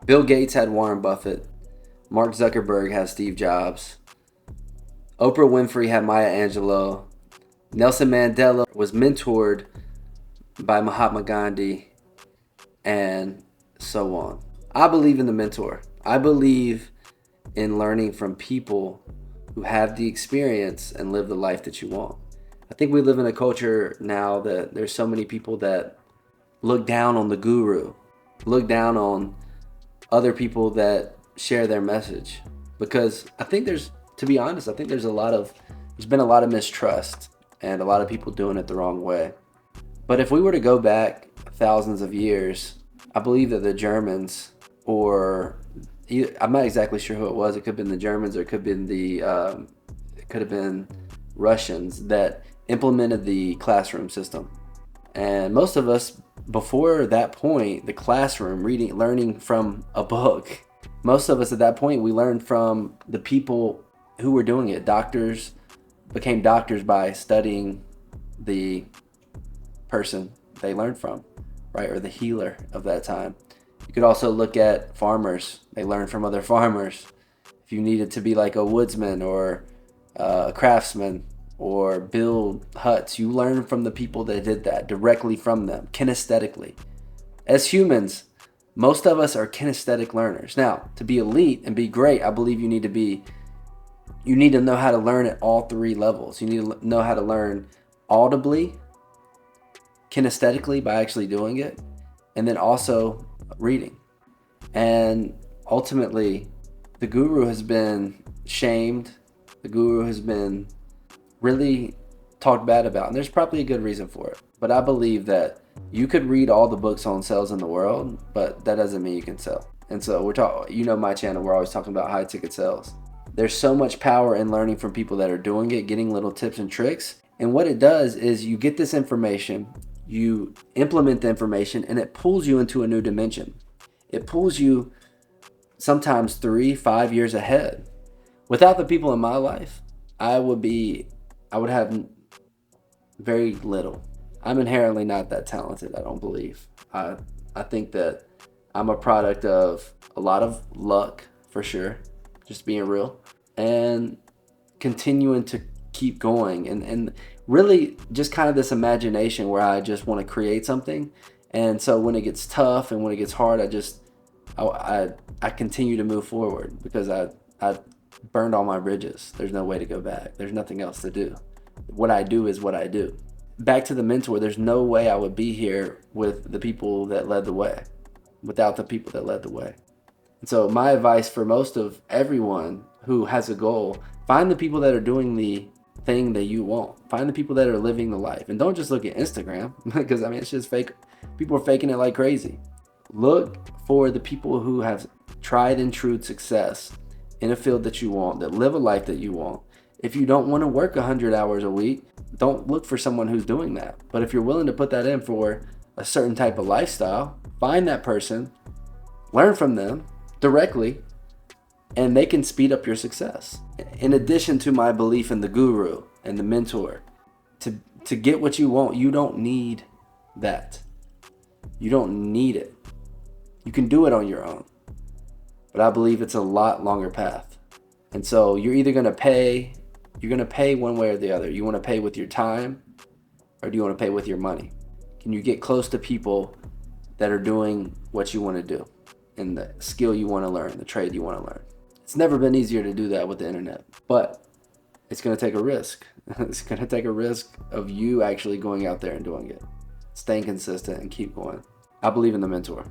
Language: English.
Bill Gates had Warren Buffett. Mark Zuckerberg has Steve Jobs. Oprah Winfrey had Maya Angelou. Nelson Mandela was mentored by Mahatma Gandhi, and so on. I believe in the mentor. I believe in learning from people who have the experience and live the life that you want. I think we live in a culture now that there's so many people that look down on the guru, look down on other people that share their message. Because I think to be honest, I think there's been a lot of mistrust and a lot of people doing it the wrong way. But if we were to go back thousands of years, I believe that the Germans, or I'm not exactly sure who it was. It could have been the Germans, or it could have been Russians that implemented the classroom system. And most of us, before that point, the classroom, learning from a book, most of us at that point, we learned from the people who were doing it. Doctors became doctors by studying the person they learned from, right? Or the healer of that time. You could also look at farmers. They learned from other farmers. If you needed to be like a woodsman or a craftsman or build huts, you learn from the people that did that, directly from them, kinesthetically. As humans, most of us are kinesthetic learners. Now, to be elite and be great, I believe you need to know how to learn at all three levels. You need to know how to learn audibly, kinesthetically by actually doing it, and then also reading. And ultimately, the guru has been shamed. The guru has been really talked bad about, and there's probably a good reason for it. But I believe that you could read all the books on sales in the world, but that doesn't mean you can sell. And so my channel, we're always talking about high ticket sales. There's so much power in learning from people that are doing it, getting little tips and tricks. And what it does is you get this information, you implement the information, and it pulls you into a new dimension. It pulls you sometimes 3-5 years ahead. Without the people in my life, I would have very little. I'm inherently not that talented, I don't believe. I think that I'm a product of a lot of luck, for sure, just being real, and continuing to keep going, and really just kind of this imagination where I just want to create something. And so when it gets tough and when it gets hard, I continue to move forward because I burned all my bridges. There's no way to go back. There's nothing else to do. What I do is what I do. Back to the mentor, there's no way I would be here with the people that led the way, without the people that led the way. And so my advice for most of everyone who has a goal, find the people that are doing the thing that you want. Find the people that are living the life. And don't just look at Instagram, because it's just fake. People are faking it like crazy. Look for the people who have tried and true success in a field that you want, that live a life that you want. If you don't want to work 100 hours a week, don't look for someone who's doing that. But if you're willing to put that in for a certain type of lifestyle, find that person, learn from them directly, and they can speed up your success. In addition to my belief in the guru and the mentor, to get what you want, you don't need that. You don't need it. You can do it on your own. But I believe it's a lot longer path. And so you're either going to pay one way or the other. You want to pay with your time, or do you want to pay with your money? Can you get close to people that are doing what you want to do, and the skill you want to learn, the trade you want to learn? It's never been easier to do that with the internet, but it's going to take a risk. It's going to take a risk of you actually going out there and doing it, staying consistent and keep going. I believe in the mentor.